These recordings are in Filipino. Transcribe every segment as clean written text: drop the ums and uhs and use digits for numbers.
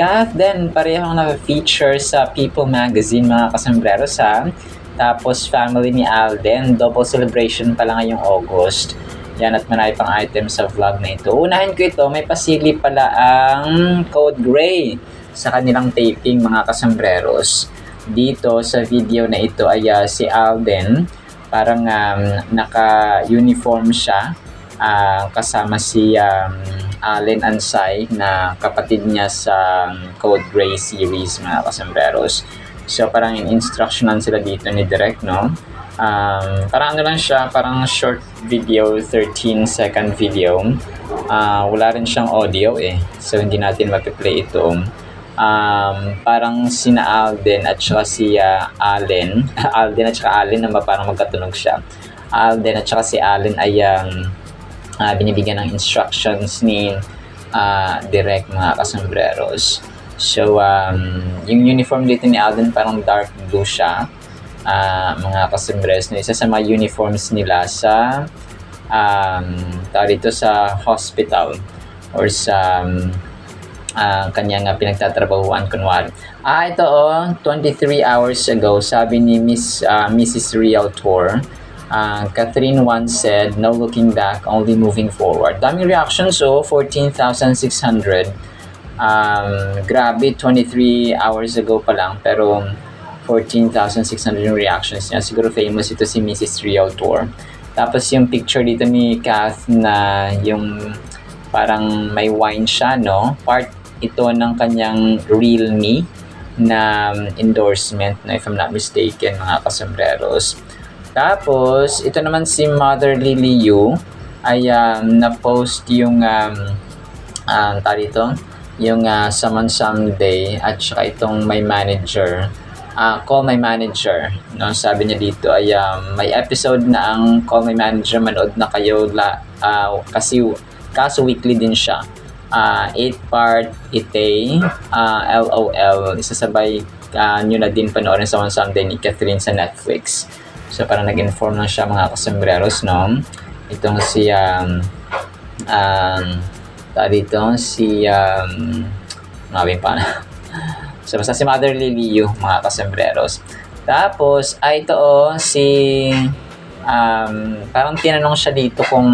Kath din, parehong na-feature sa People Magazine, mga kasambreros ha. Tapos family ni Alden, double celebration pa lang ngayong August. Yan, at marami pang items sa vlog na ito. Unahin ko ito, may pasilip pala ang Code Gray sa kanilang taping, mga kasambreros. Dito sa video na ito ay si Alden, parang naka-uniform siya, kasama si Allen Ansay na kapatid niya sa Code Gray series, mga kasambreros. So parang in-instructionan sila dito ni Direk, no? Parang ano lang siya, parang short video, 13-second video. Wala rin siyang audio so hindi natin mapiplay ito. Parang sina Alden at saka si Allen Alden at saka Allen na parang magkatunog siya. Alden at saka si Allen ay binibigyan ng instructions ni Direk, mga kasambreros. So yung uniform dito ni Alden parang dark blue siya, mga kasambreros, na isa sa mga uniforms nila sa dito sa hospital or sa kanyang pinagtatrabahuan kunwari. Ito 23 hours ago, sabi ni Mrs. Realtor, Catherine once said, "No looking back, only moving forward." Daming reactions 14,600. Grabe, 23 hours ago pa lang, pero 14,600 yung reactions niya. Siguro famous ito si Mrs. Realtor. Tapos yung picture dito ni Kath na yung parang may wine siya, no? Part ito ng kanyang Real Me na endorsement, na if I'm not mistaken, mga kasambreros. Tapos, ito naman si Mother Lily Yu ay na-post yung yung Someone Someday at saka itong My Manager. Call My Manager. No? Sabi niya dito ay may episode na ang Call My Manager, manood na kayo kaso weekly din siya. 8-part Itay, LOL. Isasabay nyo na din panoorin Someone Someday ni Catherine sa Netflix. So parang nag-inform lang siya, mga kasambreros, no? Itong si ngawin pa na. So basta si Mother Lily Yu, mga kasambreros. Tapos ito si parang tinanong siya dito kung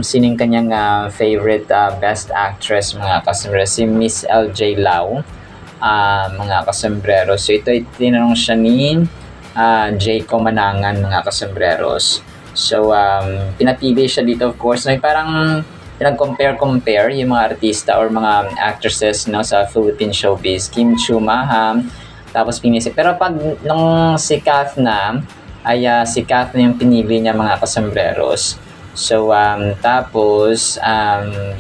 sining kanyang favorite best actress, mga kasambreros, si Miss LJ Lau, mga kasambreros. So ito tinanong siya ni Jayco Manangan, mga kasambreros. So pinapili siya dito, of course, na parang pinag-compare yung mga artista or mga actresses, no, sa Philippine showbiz. Kim Chiu Maham, tapos pinisi. Pero pag nung si Kath na, ay si Kath na yung pinili niya, mga kasambreros. So tapos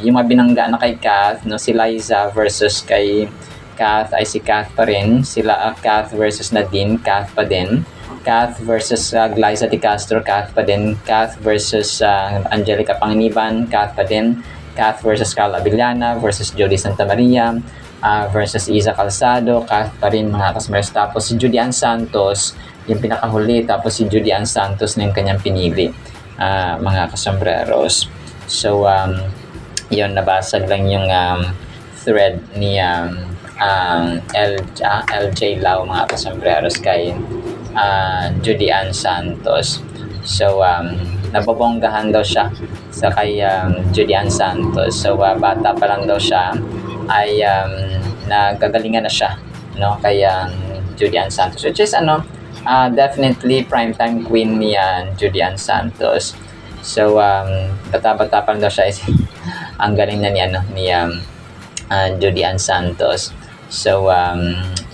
yung mga binangga na kay Kath, no, si Liza versus kay Kath ay si Kath pa rin. Sila Kath versus Nadine, Kath pa din. Kath versus Glyza Di Castro, Kath pa din. Kath versus Angelica Panganiban, Kath pa din. Kath versus Carla Villana versus Jody Santa Maria versus Iza Calzado, Kath pa rin, mga kasambreros. Tapos si Judy Ann Santos yung pinakahuli, tapos si Judy Ann Santos na yung kanyang pinili, mga kasambreros. So yun, nabasag lang yung thread ni LJ Lau, mga kasambreros, kay Judy Ann Santos. So nababonggahan daw siya sa kay Judy Ann Santos. So bata pa lang daw siya ay nagagalingan na siya, no, kay Judy Ann Santos, which is definitely primetime queen ni Judy Ann Santos. So bata-bata pa lang daw siya. Ang galing na ni Judy Ann Santos. So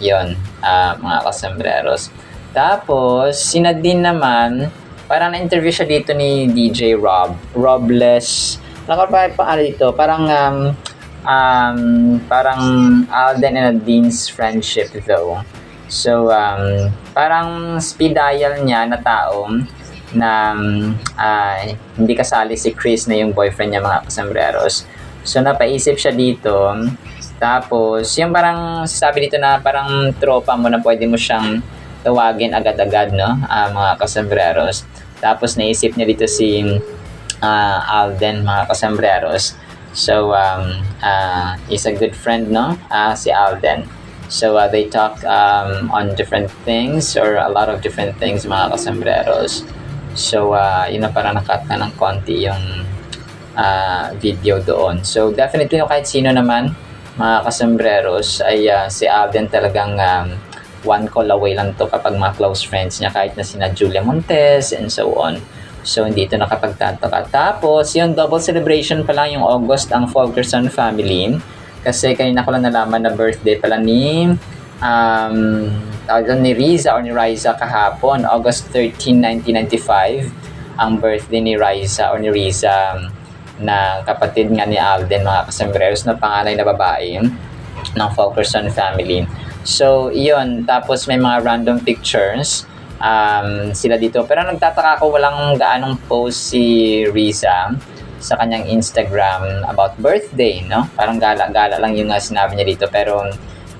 yun, mga kasambreros. Tapos si Nadine naman, parang na-interview siya dito ni DJ Robles. Dito, parang Alden and Nadine's friendship though. So parang speed dial niya na tao na hindi kasali si Chris na yung boyfriend niya, mga kasambreros. So napaisip siya dito. Tapos yung parang sabi dito na parang tropa mo na pwede mo siyang tawagin agad-agad, no, mga kasambreros. Tapos naisip niya dito si Alden, mga kasambreros. So, he's a good friend, no? Si Alden. So, they talk on different things or a lot of different things, mga kasambreros. So, yun na parang nakat na ng konti yung video doon. So, definitely, no, kahit sino naman, mga kasambreros, ay si Alden talagang one call away lang to kapag mga close friends niya, kahit na sina Julia Montes and so on. So, hindi ito nakapagtataka. Tapos, yung double celebration pa lang yung August ang Fulkerson family. Kasi kanina ko lang nalaman na birthday pala ni ni Riza or ni Riza kahapon. August 13, 1995. Ang birthday ni Riza or ni Riza na kapatid nga ni Alden, mga kasambreros, na panganay na babae ng Fulkerson family. So, yun. Tapos, may mga random pictures sila dito. Pero nagtataka ako, walang gaanong post si Riza sa kanyang Instagram about birthday, no? Parang gala-gala lang yung sinabi niya dito. Pero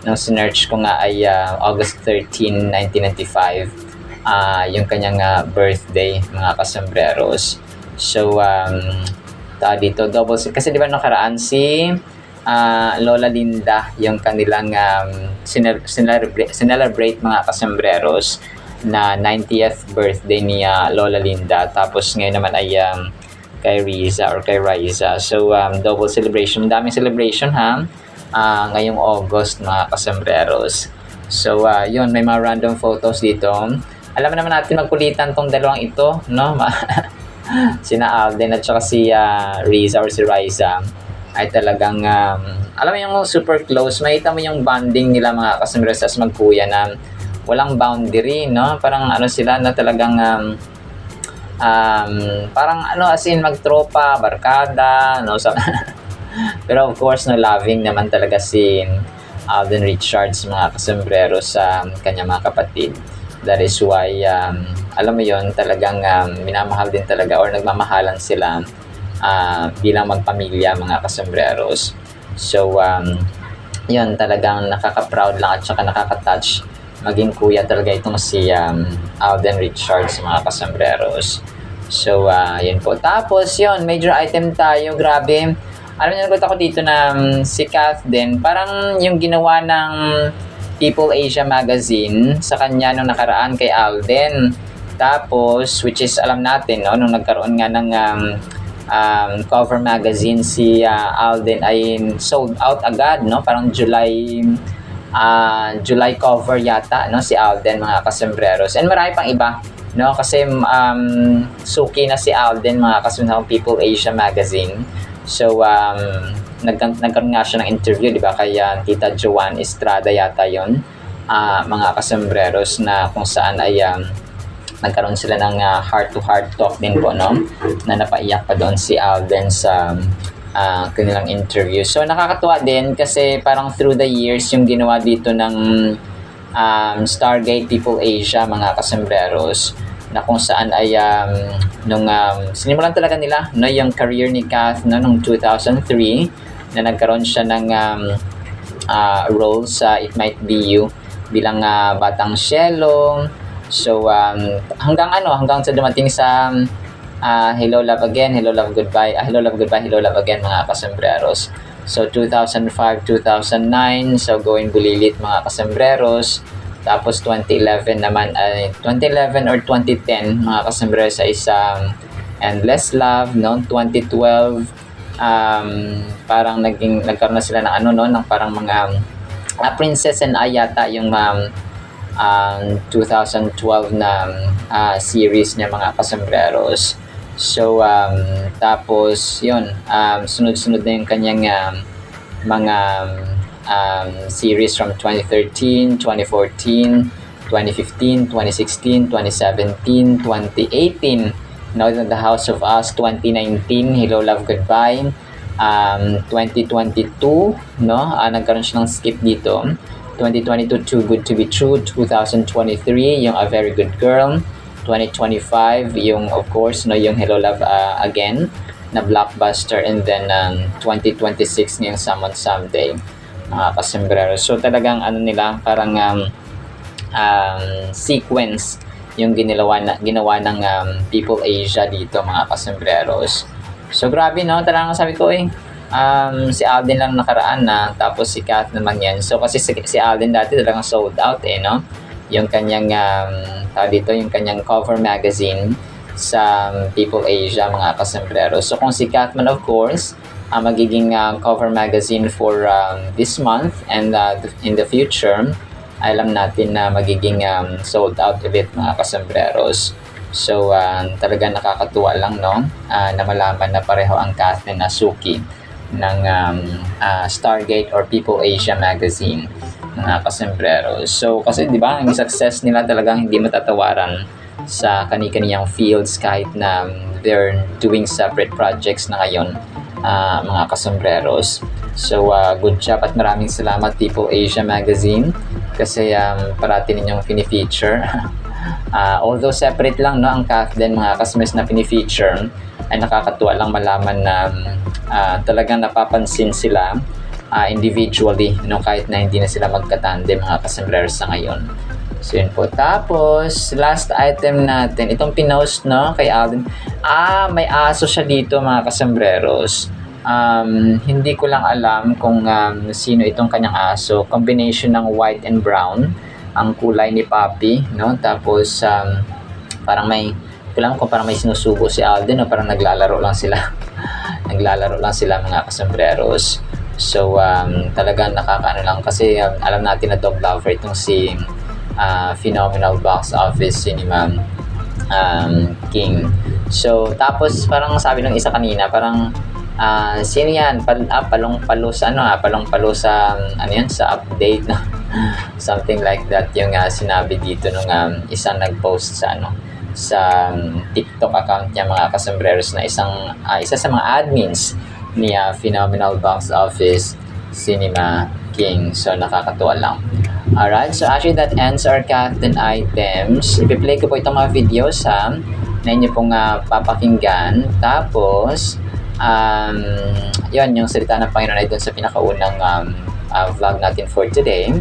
nung sinearch ko nga ay August 13, 1995, yung kanyang birthday, mga kasambreros. So, dito, double, kasi di ba nakaraan si Lola Linda, yung kanilang celebrate mga kasambreros na 90th birthday ni Lola Linda. Tapos ngayon naman ay kay Riza or kay Riza. So, double celebration. Daming celebration ngayong August, mga kasambreros. So, yun, may mga random photos dito. Alam naman natin magkulitan tong dalawang ito, no? Sina Alden at saka si Riza or si Riza ay talagang, alam mo yung super close. Makita mo yung bonding nila, mga kasambreros, as magkuya na walang boundary, no? Parang sila na talagang parang as in magtropa, barkada, no? So, pero of course, no, loving naman talaga si Alden Richards, mga kasambreros, sa kanya mga kapatid. That is why, alam mo yon, talagang minamahal din talaga or nagmamahalan sila bilang magpamilya, mga kasambreros. So, yun, talagang nakaka-proud lang at saka nakaka-touch maging kuya talaga itong si Alden Richards, mga kasambreros. So, yun po. Tapos, yun, major item tayo. Grabe. Alam niyo, nagot ako dito na si Kath din. Parang yung ginawa ng People Asia Magazine sa kanya nung nakaraan kay Alden. Tapos, which is alam natin, no, nung nagkaroon nga ng cover magazine si Alden ay sold out agad, no? Parang July cover yata, no, si Alden, mga kasambreros. And marami pang iba, no, kasi suki na si Alden, mga kasambreros, People Asia Magazine. So, nagkaroon nga siya ng interview, di ba, kay Tita Joanne Estrada yata yon, mga kasambreros, na kung saan ay nagkaroon sila ng heart-to-heart talk din po, no, na napaiyak pa doon si Alden sa kanilang interview. So, nakakatuwa din kasi parang through the years yung ginawa dito ng Stargate People Asia, mga kasambreros, na kung saan ay nung sinimulan talaga nila, no, yung career ni Kath, no, nung 2003 na nagkaroon siya ng role sa It Might Be You bilang batang Shelo. So, hanggang sa dumating sa Hello Love Again, Hello Love Goodbye, Hello Love Goodbye, Hello Love Again, mga kasambreros. So, 2005, 2009, so going bulilit, mga kasambreros. Tapos, 2011 naman, 2011 or 2010, mga kasambreros, sa isang Endless Love, no? 2012, parang nagkaroon na sila ng ng parang mga Princess and I yata yung 2012 na series niya, mga kasambreros. So, tapos, yun, sunod-sunod na yung kanyang mga series from 2013, 2014, 2015, 2016, 2017, 2018, Now The House of Us, 2019, Hello Love Goodbye, 2022, no? Nagkaroon siya ng skip dito. 2022, Too Good to Be True. 2023, yung A Very Good Girl. 2025, yung of course, no, yung Hello Love Again na blockbuster. And then 2026 yung Someone Someday, mga kasambreros. So talagang nila, parang sequence yung ginawa ng People Asia dito, mga kasambreros. So grabe, no, talagang sabi ko Si Alden lang nakaraan na, tapos si Kath naman yan. So kasi si Alden dati talagang sold out no? Yung kanyang, yung kanyang cover magazine sa People Asia, mga kasombrero. So kung si Kath man, of course, magiging cover magazine for this month and in the future, alam natin na magiging sold out ulit, mga kasombreros. So talaga nakakatuwa lang no, na malaman na pareho ang Kath and Suki ng Stargate or People Asia magazine, mga kasombreros. So kasi di ba, ang success nila talagang hindi matatawaran sa kani-kaniyang fields kahit na they're doing separate projects na ngayon, mga kasombreros. So good job at maraming salamat People Asia magazine kasi parati ninyong pinifeature. Although separate lang no ang Kath din, mga kasmes na pinifeature, ay nakakatuwa lang malaman na talagang napapansin sila individually no, kahit na hindi na sila magkatandem, mga kasombreros sa ngayon. So yun po. Tapos last item natin, itong pinost no kay Alden. May aso siya dito, mga kasombreros. Hindi ko lang alam kung sino itong kanyang aso. Combination ng white and brown ang kulay ni Papi, no? Tapos parang may, alam ko, parang may sinusubo si Alden o parang naglalaro lang sila. Naglalaro lang sila, mga kasombreros. So talagang nakakaano lang kasi alam natin na dog lover itong si Phenomenal Box Office Cinema King. So tapos parang sabi ng isa kanina, parang sino yan? Palong-palo sa palong-palo sa ano yan, sa update no? Something like that yung sinabi dito nung isang nag-post sa sa TikTok account niya, mga kasombreros, na isa sa mga admins ni Phenomenal Box Office Cinema King. So nakakatuwa lang. Alright, so actually that ends our Captain items. Ipi-play ko po itong mga videos na inyo pong papakinggan. Tapos yun, yung salita ng Panginoon ay dun sa pinakaunang vlog natin for today.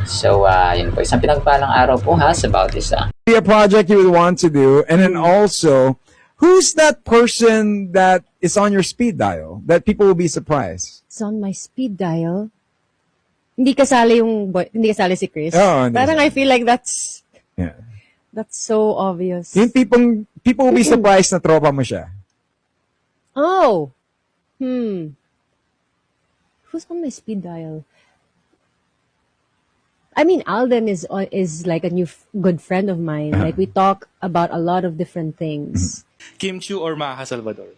So yun po, isang pinagpalang araw po sa bawat isa. Be a project you would want to do, and then also, who's that person that is on your speed dial that people will be surprised? It's on my speed dial. Hindi kasali si Chris. Oo, hindi Parang kasali. I feel like that's Yeah. so obvious. Yung tipong people will be surprised na tropa mo siya. Oh. Who's on my speed dial? I mean, Alden is like a new good friend of mine. Like we talk about a lot of different things. Kim Chiu or Maha Salvador?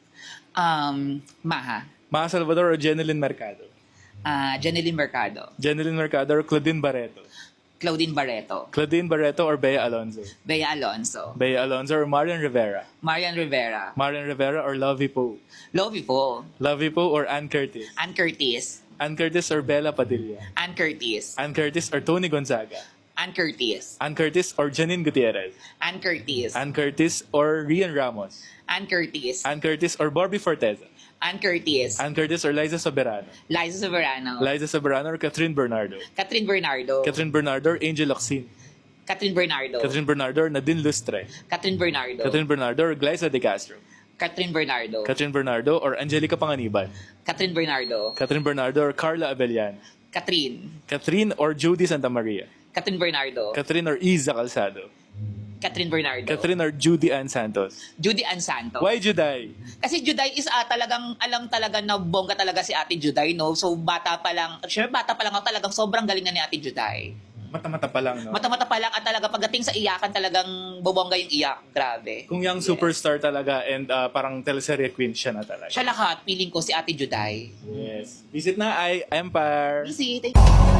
Maha. Maha Salvador or Jeneline Mercado? Janeline Mercado. Jeneline Mercado or Claudine Barreto? Claudine Barreto. Claudine Barreto or Bea Alonzo? Bea Alonso. Bea Alonzo or Marian Rivera? Marian Rivera. Marian Rivera or Lovie Poe? Lovie Po. Lovie Poe or Ann Curtis? Ann Curtis. Ann Curtis or Bella Padilla? Ann Curtis. Ann Curtis or Tony Gonzaga? Ann Curtis. Ann Curtis or Janine Gutierrez? Ann Curtis. Ann Curtis or Rian Ramos? Ann Curtis. Ann Curtis or Barbie Forteza? Ann Curtis. Ann Curtis or Liza Soberano? Liza Soberano. Liza Soberano or Catherine Bernardo? Catherine Bernardo. Catherine Bernardo or Angel Locsin? Catherine Bernardo. Catherine Bernardo or Nadine Lustre? Catherine Bernardo. Catherine Bernardo or Glyza De Castro? Catherine Bernardo. Catherine Bernardo or Angelica Panganiban? Catherine Bernardo. Catherine Bernardo or Carla Abellan? Catherine. Catherine or Judy Santa Maria? Catherine Bernardo. Catherine or Iza Calzado? Catherine Bernardo. Catherine or Judy Ann Santos? Judy Ann Santos. Why Juday? Kasi Juday is talagang alam talaga na bongga talaga si Ate Juday, no? So bata pa lang ako, talagang sobrang galing na ni Ate Juday. Mata-mata pa lang, no? Mata-mata pa lang at talaga pagdating sa iyakan talagang bobongga yung iyak. Grabe. Kung yung superstar talaga and parang teleserye queen siya na talaga. Siya lahat, feeling ko si Ate Juday. Yes. Visit na ay Empire. Easy. Thank you.